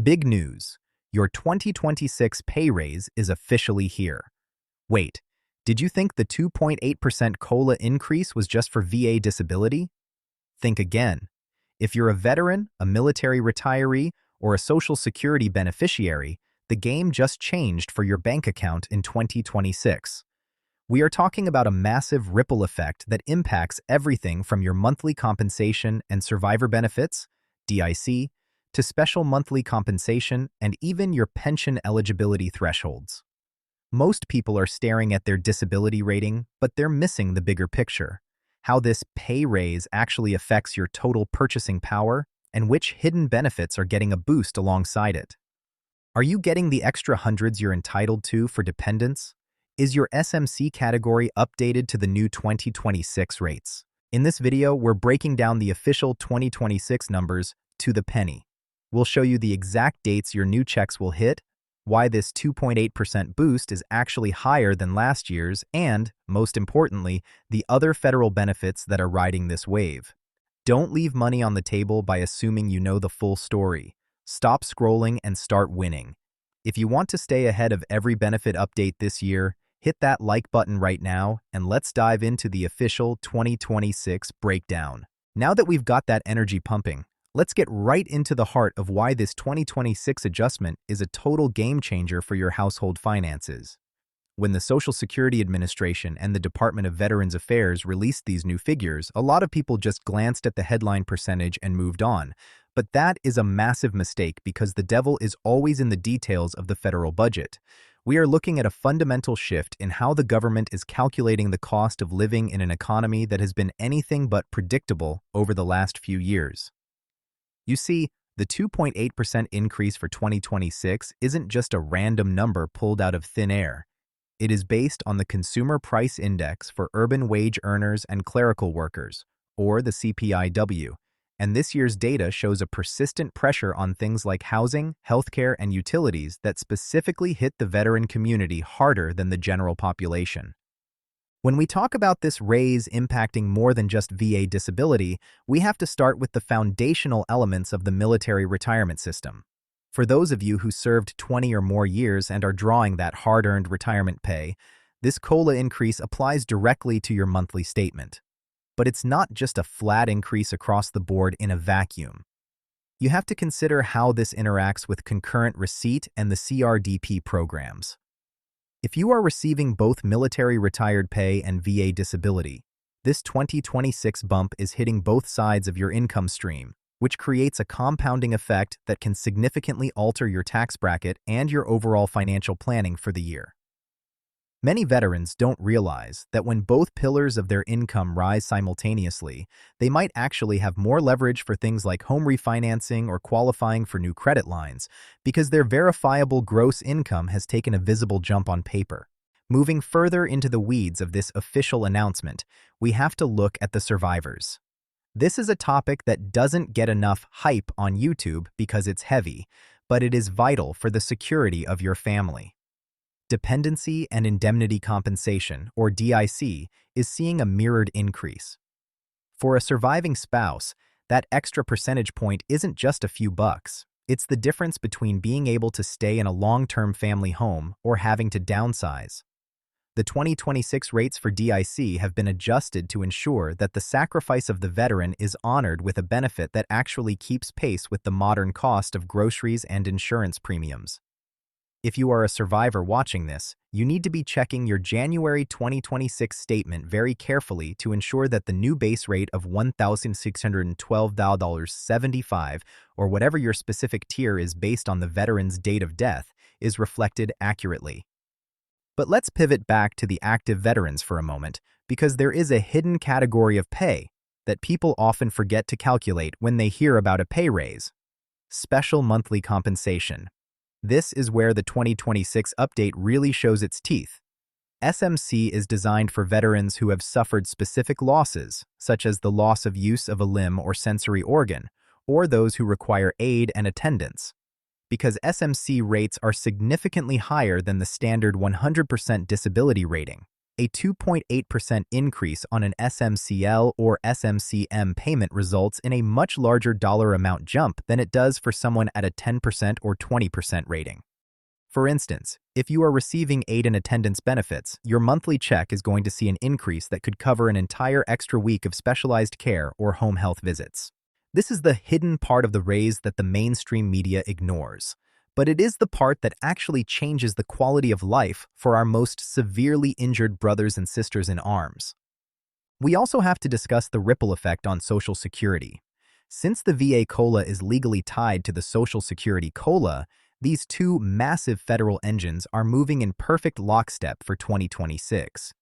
Big news. Your 2026 pay raise is officially here. Wait, did you think the 2.8% COLA increase was just for VA disability? Think again. If you're a veteran, a military retiree, or a Social Security beneficiary, the game just changed for your bank account in 2026. We are talking about a massive ripple effect that impacts everything from your monthly compensation and survivor benefits, DIC, to special monthly compensation and even your pension eligibility thresholds. Most people are staring at their disability rating, but they're missing the bigger picture: how this pay raise actually affects your total purchasing power and which hidden benefits are getting a boost alongside it. Are you getting the extra hundreds you're entitled to for dependents? Is your SMC category updated to the new 2026 rates? In this video, we're breaking down the official 2026 numbers to the penny. We'll show you the exact dates your new checks will hit, why this 2.8% boost is actually higher than last year's, and, most importantly, the other federal benefits that are riding this wave. Don't leave money on the table by assuming you know the full story. Stop scrolling and start winning. If you want to stay ahead of every benefit update this year, hit that like button right now, and let's dive into the official 2026 breakdown. Now that we've got that energy pumping, let's get right into the heart of why this 2026 adjustment is a total game changer for your household finances. When the Social Security Administration and the Department of Veterans Affairs released these new figures, a lot of people just glanced at the headline percentage and moved on. But that is a massive mistake because the devil is always in the details of the federal budget. We are looking at a fundamental shift in how the government is calculating the cost of living in an economy that has been anything but predictable over the last few years. You see, the 2.8% increase for 2026 isn't just a random number pulled out of thin air. It is based on the Consumer Price Index for urban wage earners and clerical workers, or the CPI-W, and this year's data shows a persistent pressure on things like housing, healthcare, and utilities that specifically hit the veteran community harder than the general population. When we talk about this raise impacting more than just VA disability, we have to start with the foundational elements of the military retirement system. For those of you who served 20 or more years and are drawing that hard-earned retirement pay, this COLA increase applies directly to your monthly statement. But it's not just a flat increase across the board in a vacuum. You have to consider how this interacts with concurrent receipt and the CRDP programs. If you are receiving both military retired pay and VA disability, this 2026 bump is hitting both sides of your income stream, which creates a compounding effect that can significantly alter your tax bracket and your overall financial planning for the year. Many veterans don't realize that when both pillars of their income rise simultaneously, they might actually have more leverage for things like home refinancing or qualifying for new credit lines, because their verifiable gross income has taken a visible jump on paper. Moving further into the weeds of this official announcement, we have to look at the survivors. This is a topic that doesn't get enough hype on YouTube because it's heavy, but it is vital for the security of your family. Dependency and Indemnity Compensation, or DIC, is seeing a mirrored increase. For a surviving spouse, that extra percentage point isn't just a few bucks. It's the difference between being able to stay in a long-term family home or having to downsize. The 2026 rates for DIC have been adjusted to ensure that the sacrifice of the veteran is honored with a benefit that actually keeps pace with the modern cost of groceries and insurance premiums. If you are a survivor watching this, you need to be checking your January 2026 statement very carefully to ensure that the new base rate of $1,612.75, or whatever your specific tier is based on the veteran's date of death, is reflected accurately. But let's pivot back to the active veterans for a moment, because there is a hidden category of pay that people often forget to calculate when they hear about a pay raise: special monthly compensation. This is where the 2026 update really shows its teeth. SMC is designed for veterans who have suffered specific losses, such as the loss of use of a limb or sensory organ, or those who require aid and attendance. Because SMC rates are significantly higher than the standard 100% disability rating, A 2.8% increase on an SMCL or SMCM payment results in a much larger dollar amount jump than it does for someone at a 10% or 20% rating. For instance, if you are receiving aid and attendance benefits, your monthly check is going to see an increase that could cover an entire extra week of specialized care or home health visits. This is the hidden part of the raise that the mainstream media ignores. But it is the part that actually changes the quality of life for our most severely injured brothers and sisters in arms. We also have to discuss the ripple effect on Social Security. Since the VA COLA is legally tied to the Social Security COLA, these two massive federal engines are moving in perfect lockstep for 2026.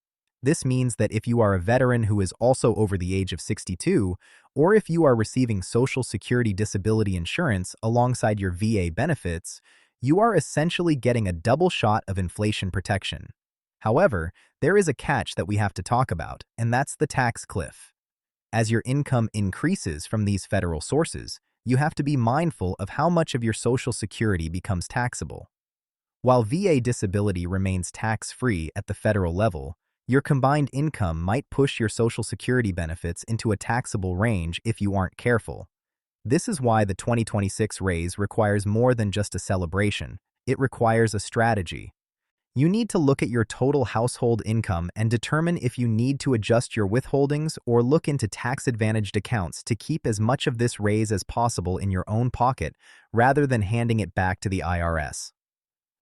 This means that if you are a veteran who is also over the age of 62, or if you are receiving Social Security disability insurance alongside your VA benefits, you are essentially getting a double shot of inflation protection. However, there is a catch that we have to talk about, and that's the tax cliff. As your income increases from these federal sources, you have to be mindful of how much of your Social Security becomes taxable. While VA disability remains tax-free at the federal level, your combined income might push your Social Security benefits into a taxable range if you aren't careful. This is why the 2026 raise requires more than just a celebration. It requires a strategy. You need to look at your total household income and determine if you need to adjust your withholdings or look into tax-advantaged accounts to keep as much of this raise as possible in your own pocket rather than handing it back to the IRS.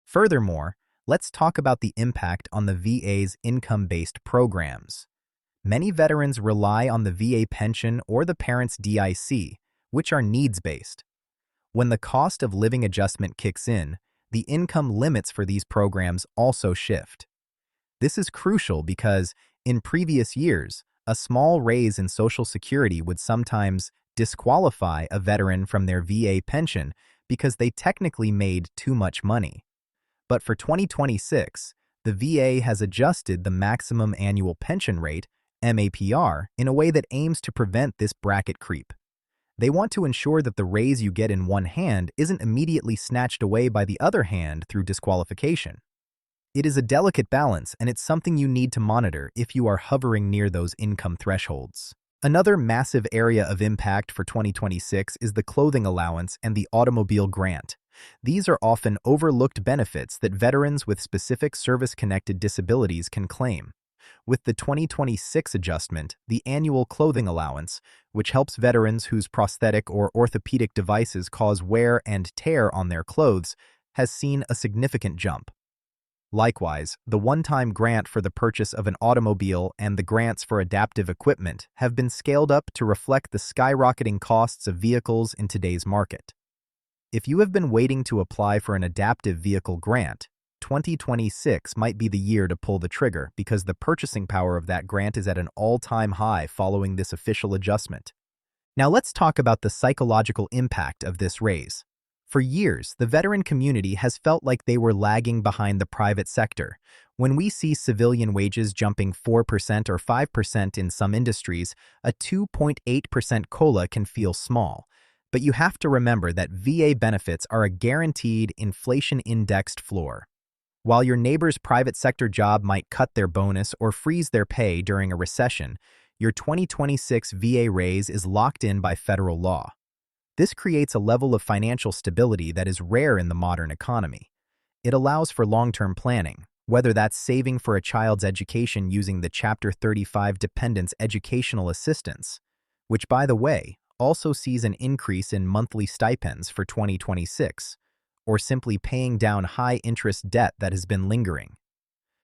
Furthermore, let's talk about the impact on the VA's income-based programs. Many veterans rely on the VA pension or the parent's DIC, which are needs-based. When the cost of living adjustment kicks in, the income limits for these programs also shift. This is crucial because, in previous years, a small raise in Social Security would sometimes disqualify a veteran from their VA pension because they technically made too much money. But for 2026, the VA has adjusted the maximum annual pension rate, MAPR, in a way that aims to prevent this bracket creep. They want to ensure that the raise you get in one hand isn't immediately snatched away by the other hand through disqualification. It is a delicate balance, and it's something you need to monitor if you are hovering near those income thresholds. Another massive area of impact for 2026 is the clothing allowance and the automobile grant. These are often overlooked benefits that veterans with specific service-connected disabilities can claim. With the 2026 adjustment, the annual clothing allowance, which helps veterans whose prosthetic or orthopedic devices cause wear and tear on their clothes, has seen a significant jump. Likewise, the one-time grant for the purchase of an automobile and the grants for adaptive equipment have been scaled up to reflect the skyrocketing costs of vehicles in today's market. If you have been waiting to apply for an adaptive vehicle grant, 2026 might be the year to pull the trigger because the purchasing power of that grant is at an all-time high following this official adjustment. Now let's talk about the psychological impact of this raise. For years, the veteran community has felt like they were lagging behind the private sector. When we see civilian wages jumping 4% or 5% in some industries, a 2.8% COLA can feel small. But you have to remember that VA benefits are a guaranteed inflation-indexed floor. While your neighbor's private sector job might cut their bonus or freeze their pay during a recession, your 2026 VA raise is locked in by federal law. This creates a level of financial stability that is rare in the modern economy. It allows for long-term planning, whether that's saving for a child's education using the Chapter 35 Dependents Educational Assistance, which, by the way, also sees an increase in monthly stipends for 2026, or simply paying down high-interest debt that has been lingering.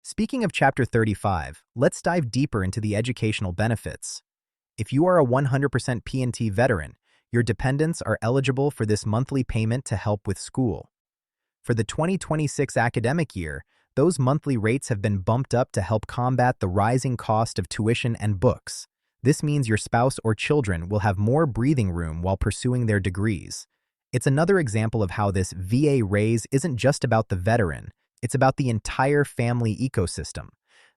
Speaking of Chapter 35, let's dive deeper into the educational benefits. If you are a 100% P&T veteran, your dependents are eligible for this monthly payment to help with school. For the 2026 academic year, those monthly rates have been bumped up to help combat the rising cost of tuition and books. This means your spouse or children will have more breathing room while pursuing their degrees. It's another example of how this VA raise isn't just about the veteran, it's about the entire family ecosystem.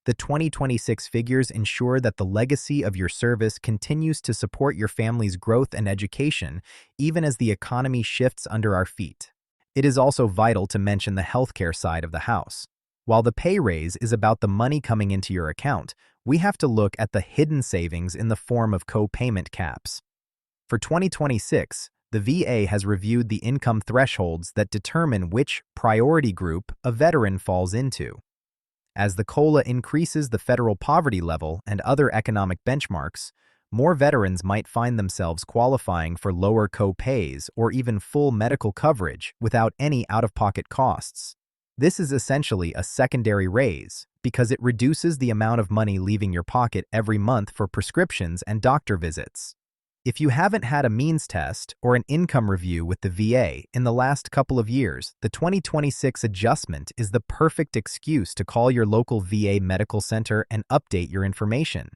The 2026 figures ensure that the legacy of your service continues to support your family's growth and education, even as the economy shifts under our feet. It is also vital to mention the healthcare side of the house. While the pay raise is about the money coming into your account, we have to look at the hidden savings in the form of co-payment caps. For 2026, the VA has reviewed the income thresholds that determine which priority group a veteran falls into. As the COLA increases the federal poverty level and other economic benchmarks, more veterans might find themselves qualifying for lower co-pays or even full medical coverage without any out-of-pocket costs. This is essentially a secondary raise because it reduces the amount of money leaving your pocket every month for prescriptions and doctor visits. If you haven't had a means test or an income review with the VA in the last couple of years, the 2026 adjustment is the perfect excuse to call your local VA medical center and update your information.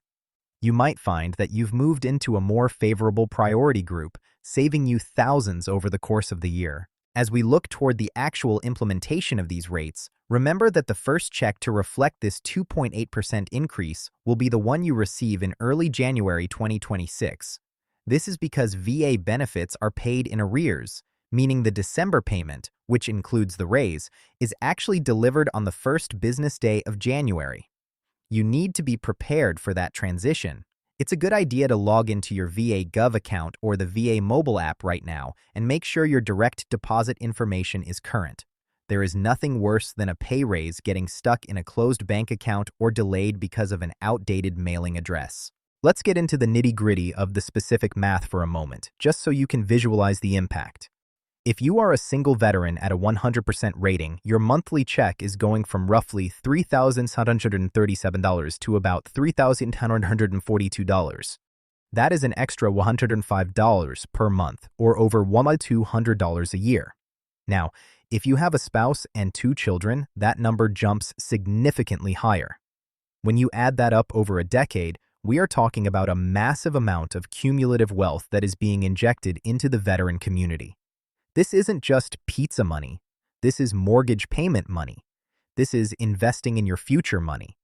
You might find that you've moved into a more favorable priority group, saving you thousands over the course of the year. As we look toward the actual implementation of these rates, remember that the first check to reflect this 2.8% increase will be the one you receive in early January 2026. This is because VA benefits are paid in arrears, meaning the December payment, which includes the raise, is actually delivered on the first business day of January. You need to be prepared for that transition. It's a good idea to log into your VA Gov account or the VA mobile app right now and make sure your direct deposit information is current. There is nothing worse than a pay raise getting stuck in a closed bank account or delayed because of an outdated mailing address. Let's get into the nitty-gritty of the specific math for a moment, just so you can visualize the impact. If you are a single veteran at a 100% rating, your monthly check is going from roughly $3,737 to about $3,142. That is an extra $105 per month, or over $1,200 a year. Now, if you have a spouse and 2 children, that number jumps significantly higher. When you add that up over a decade, we are talking about a massive amount of cumulative wealth that is being injected into the veteran community. This isn't just pizza money. This is mortgage payment money. This is investing in your future money.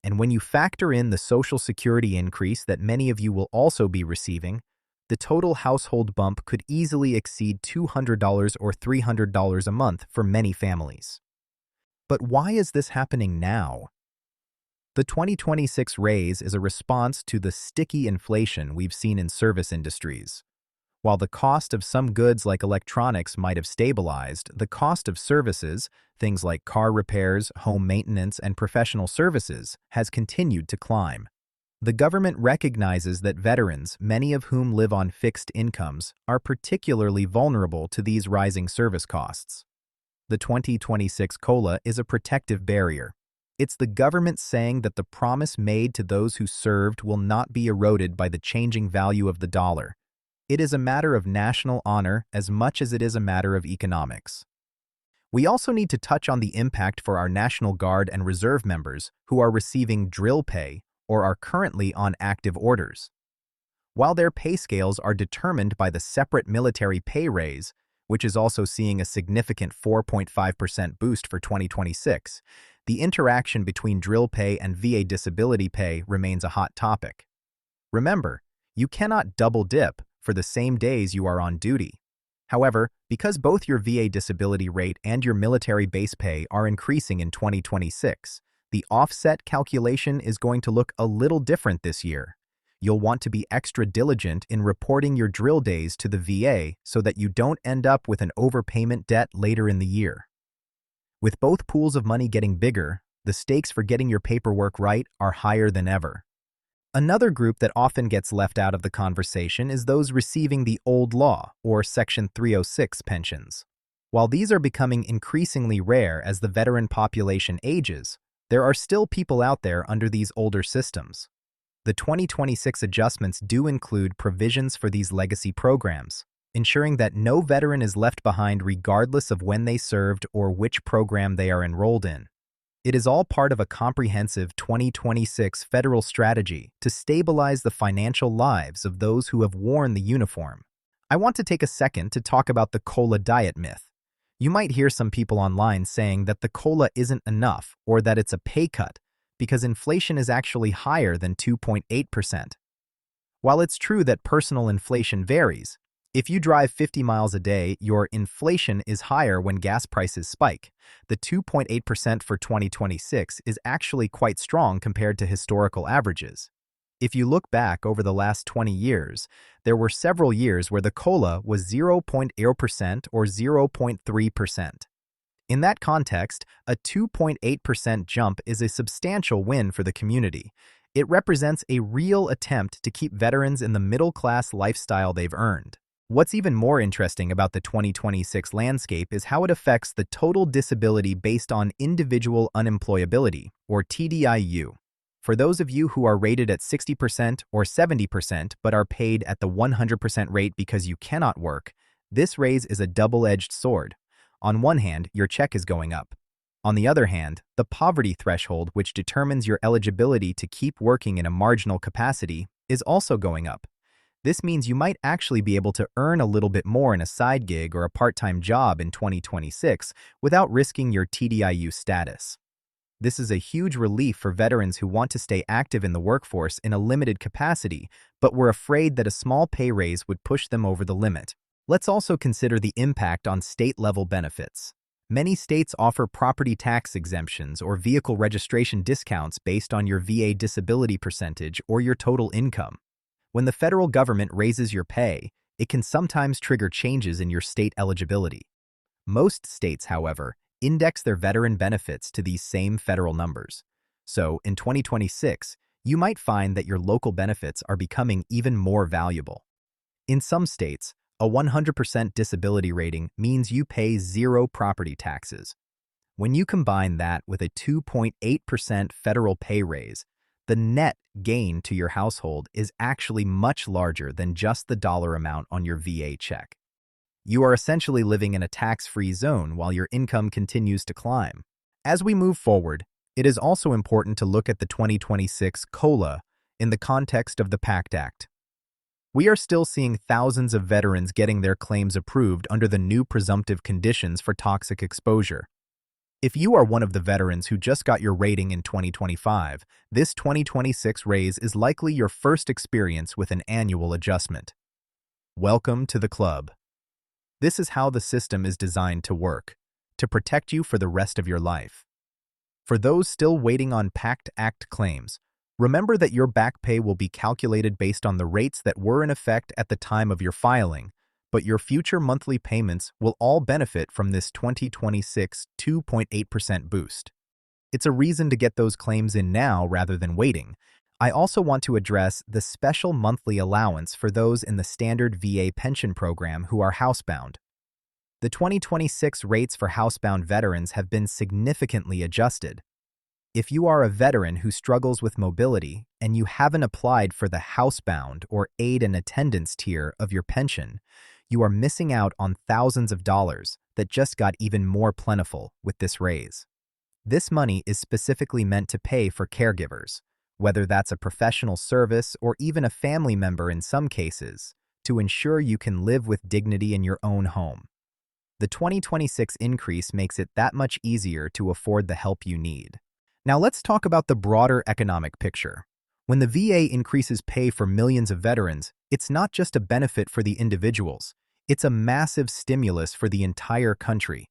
And when you factor in the Social Security increase that many of you will also be receiving, the total household bump could easily exceed $200 or $300 a month for many families. But why is this happening now? The 2026 raise is a response to the sticky inflation we've seen in service industries. While the cost of some goods like electronics might have stabilized, the cost of services, things like car repairs, home maintenance, and professional services, has continued to climb. The government recognizes that veterans, many of whom live on fixed incomes, are particularly vulnerable to these rising service costs. The 2026 COLA is a protective barrier. It's the government saying that the promise made to those who served will not be eroded by the changing value of the dollar. It is a matter of national honor as much as it is a matter of economics. We also need to touch on the impact for our National Guard and Reserve members who are receiving drill pay or are currently on active orders. While their pay scales are determined by the separate military pay raise, which is also seeing a significant 4.5% boost for 2026, the interaction between drill pay and VA disability pay remains a hot topic. Remember, you cannot double dip for the same days you are on duty. However, because both your VA disability rate and your military base pay are increasing in 2026, the offset calculation is going to look a little different this year. You'll want to be extra diligent in reporting your drill days to the VA so that you don't end up with an overpayment debt later in the year. With both pools of money getting bigger, the stakes for getting your paperwork right are higher than ever. Another group that often gets left out of the conversation is those receiving the old law, or Section 306 pensions. While these are becoming increasingly rare as the veteran population ages, there are still people out there under these older systems. The 2026 adjustments do include provisions for these legacy programs, ensuring that no veteran is left behind regardless of when they served or which program they are enrolled in. It is all part of a comprehensive 2026 federal strategy to stabilize the financial lives of those who have worn the uniform. I want to take a second to talk about the COLA diet myth. You might hear some people online saying that the COLA isn't enough or that it's a pay cut because inflation is actually higher than 2.8%. While it's true that personal inflation varies, If you drive 50 miles a day, your inflation is higher when gas prices spike. The 2.8% for 2026 is actually quite strong compared to historical averages. If you look back over the last 20 years, there were several years where the COLA was 0.0% or 0.3%. In that context, a 2.8% jump is a substantial win for the community. It represents a real attempt to keep veterans in the middle-class lifestyle they've earned. What's even more interesting about the 2026 landscape is how it affects the total disability based on individual unemployability, or TDIU. For those of you who are rated at 60% or 70% but are paid at the 100% rate because you cannot work, this raise is a double-edged sword. On one hand, your check is going up. On the other hand, the poverty threshold, which determines your eligibility to keep working in a marginal capacity, is also going up. This means you might actually be able to earn a little bit more in a side gig or a part-time job in 2026 without risking your TDIU status. This is a huge relief for veterans who want to stay active in the workforce in a limited capacity, but were afraid that a small pay raise would push them over the limit. Let's also consider the impact on state-level benefits. Many states offer property tax exemptions or vehicle registration discounts based on your VA disability percentage or your total income. When the federal government raises your pay, it can sometimes trigger changes in your state eligibility. Most states, however, index their veteran benefits to these same federal numbers. So, in 2026, you might find that your local benefits are becoming even more valuable. In some states, a 100% disability rating means you pay zero property taxes. When you combine that with a 2.8% federal pay raise, the net gain to your household is actually much larger than just the dollar amount on your VA check. You are essentially living in a tax-free zone while your income continues to climb. As we move forward, it is also important to look at the 2026 COLA in the context of the PACT Act. We are still seeing thousands of veterans getting their claims approved under the new presumptive conditions for toxic exposure. If you are one of the veterans who just got your rating in 2025, this 2026 raise is likely your first experience with an annual adjustment. Welcome to the club. This is how the system is designed to work, to protect you for the rest of your life. For those still waiting on PACT Act claims, remember that your back pay will be calculated based on the rates that were in effect at the time of your filing, but your future monthly payments will all benefit from this 2026 2.8% boost. It's a reason to get those claims in now rather than waiting. I also want to address the special monthly allowance for those in the standard VA pension program who are housebound. The 2026 rates for housebound veterans have been significantly adjusted. If you are a veteran who struggles with mobility and you haven't applied for the housebound or aid and attendance tier of your pension, you are missing out on thousands of dollars that just got even more plentiful with this raise. This money is specifically meant to pay for caregivers, whether that's a professional service or even a family member in some cases, to ensure you can live with dignity in your own home. The 2026 increase makes it that much easier to afford the help you need. Now let's talk about the broader economic picture. When the VA increases pay for millions of veterans, it's not just a benefit for the individuals. It's a massive stimulus for the entire country.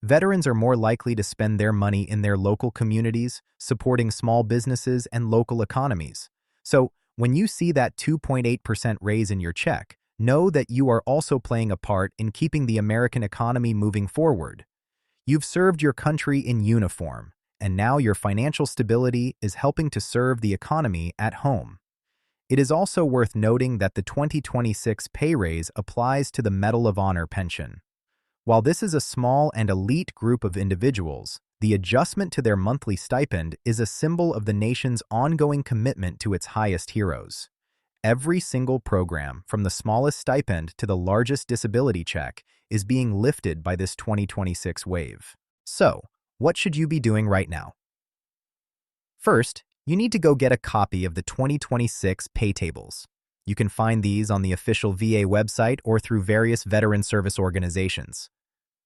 Veterans are more likely to spend their money in their local communities, supporting small businesses and local economies. So, when you see that 2.8% raise in your check, know that you are also playing a part in keeping the American economy moving forward. You've served your country in uniform, and now your financial stability is helping to serve the economy at home. It is also worth noting that the 2026 pay raise applies to the Medal of Honor pension. While this is a small and elite group of individuals, the adjustment to their monthly stipend is a symbol of the nation's ongoing commitment to its highest heroes. Every single program, from the smallest stipend to the largest disability check, is being lifted by this 2026 wave. So, what should you be doing right now? First, you need to go get a copy of the 2026 pay tables. You can find these on the official VA website or through various veteran service organizations.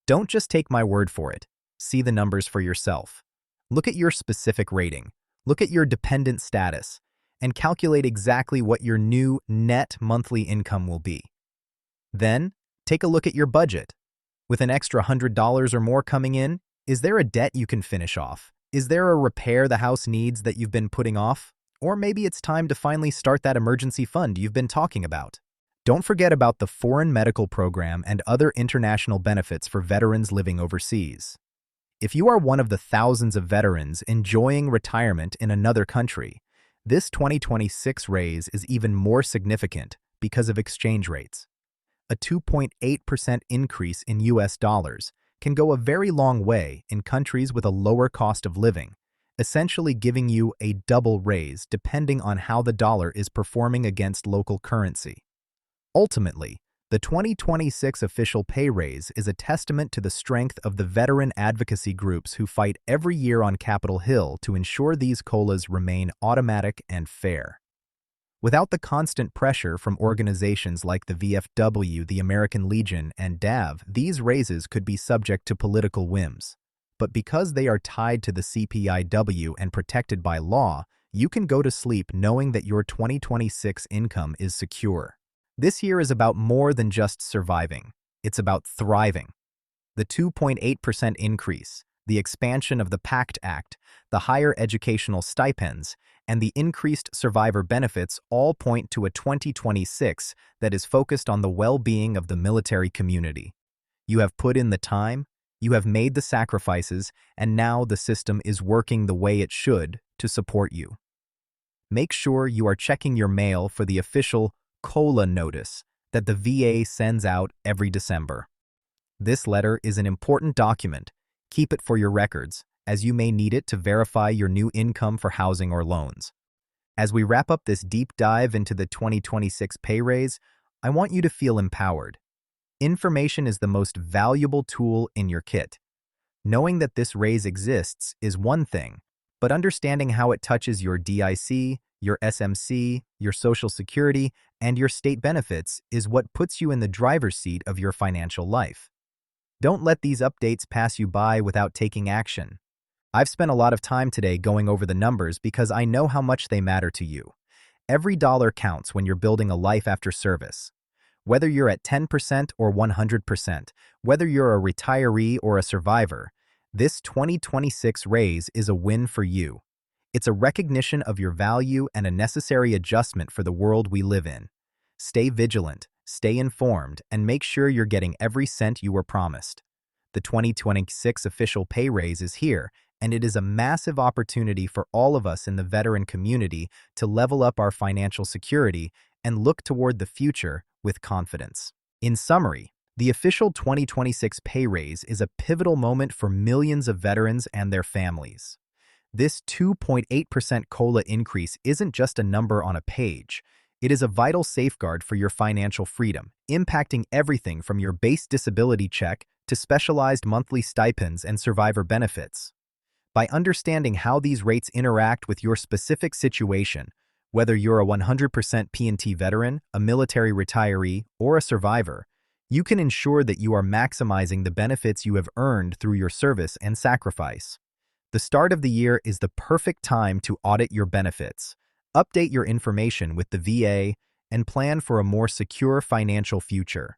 Don't just take my word for it. See the numbers for yourself. Look at your specific rating. Look at your dependent status, and calculate exactly what your new net monthly income will be. Then, take a look at your budget. With an extra $100 or more coming in, is there a debt you can finish off? Is there a repair the house needs that you've been putting off? Or maybe it's time to finally start that emergency fund you've been talking about. Don't forget about the Foreign Medical Program and other international benefits for veterans living overseas. If you are one of the thousands of veterans enjoying retirement in another country, this 2026 raise is even more significant because of exchange rates. A 2.8% increase in US dollars can go a very long way in countries with a lower cost of living, essentially giving you a double raise depending on how the dollar is performing against local currency. Ultimately, the 2026 official pay raise is a testament to the strength of the veteran advocacy groups who fight every year on Capitol Hill to ensure these COLAs remain automatic and fair. Without the constant pressure from organizations like the VFW, the American Legion, and DAV, these raises could be subject to political whims. But because they are tied to the CPI-W and protected by law, you can go to sleep knowing that your 2026 income is secure. This year is about more than just surviving. It's about thriving. The 2.8% increase, the expansion of the PACT Act, the higher educational stipends, and the increased survivor benefits all point to a 2026 that is focused on the well-being of the military community. You have put in the time, you have made the sacrifices, and now the system is working the way it should to support you. Make sure you are checking your mail for the official COLA notice that the VA sends out every December. This letter is an important document. Keep it for your records, as you may need it to verify your new income for housing or loans. As we wrap up this deep dive into the 2026 pay raise, I want you to feel empowered. Information is the most valuable tool in your kit. Knowing that this raise exists is one thing, but understanding how it touches your DIC, your SMC, your Social Security, and your state benefits is what puts you in the driver's seat of your financial life. Don't let these updates pass you by without taking action. I've spent a lot of time today going over the numbers because I know how much they matter to you. Every dollar counts when you're building a life after service. Whether you're at 10% or 100%, whether you're a retiree or a survivor, this 2026 raise is a win for you. It's a recognition of your value and a necessary adjustment for the world we live in. Stay vigilant, stay informed, and make sure you're getting every cent you were promised. The 2026 official pay raise is here, and it is a massive opportunity for all of us in the veteran community to level up our financial security and look toward the future with confidence. In summary, the official 2026 pay raise is a pivotal moment for millions of veterans and their families. This 2.8% COLA increase isn't just a number on a page. It is a vital safeguard for your financial freedom, impacting everything from your base disability check to specialized monthly stipends and survivor benefits. By understanding how these rates interact with your specific situation, whether you're a 100% P&T veteran, a military retiree, or a survivor, you can ensure that you are maximizing the benefits you have earned through your service and sacrifice. The start of the year is the perfect time to audit your benefits, update your information with the VA, and plan for a more secure financial future.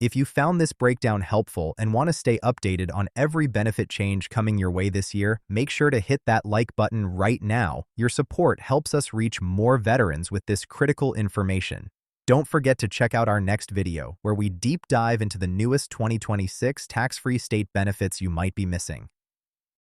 If you found this breakdown helpful and want to stay updated on every benefit change coming your way this year, make sure to hit that like button right now. Your support helps us reach more veterans with this critical information. Don't forget to check out our next video, where we deep dive into the newest 2026 tax-free state benefits you might be missing.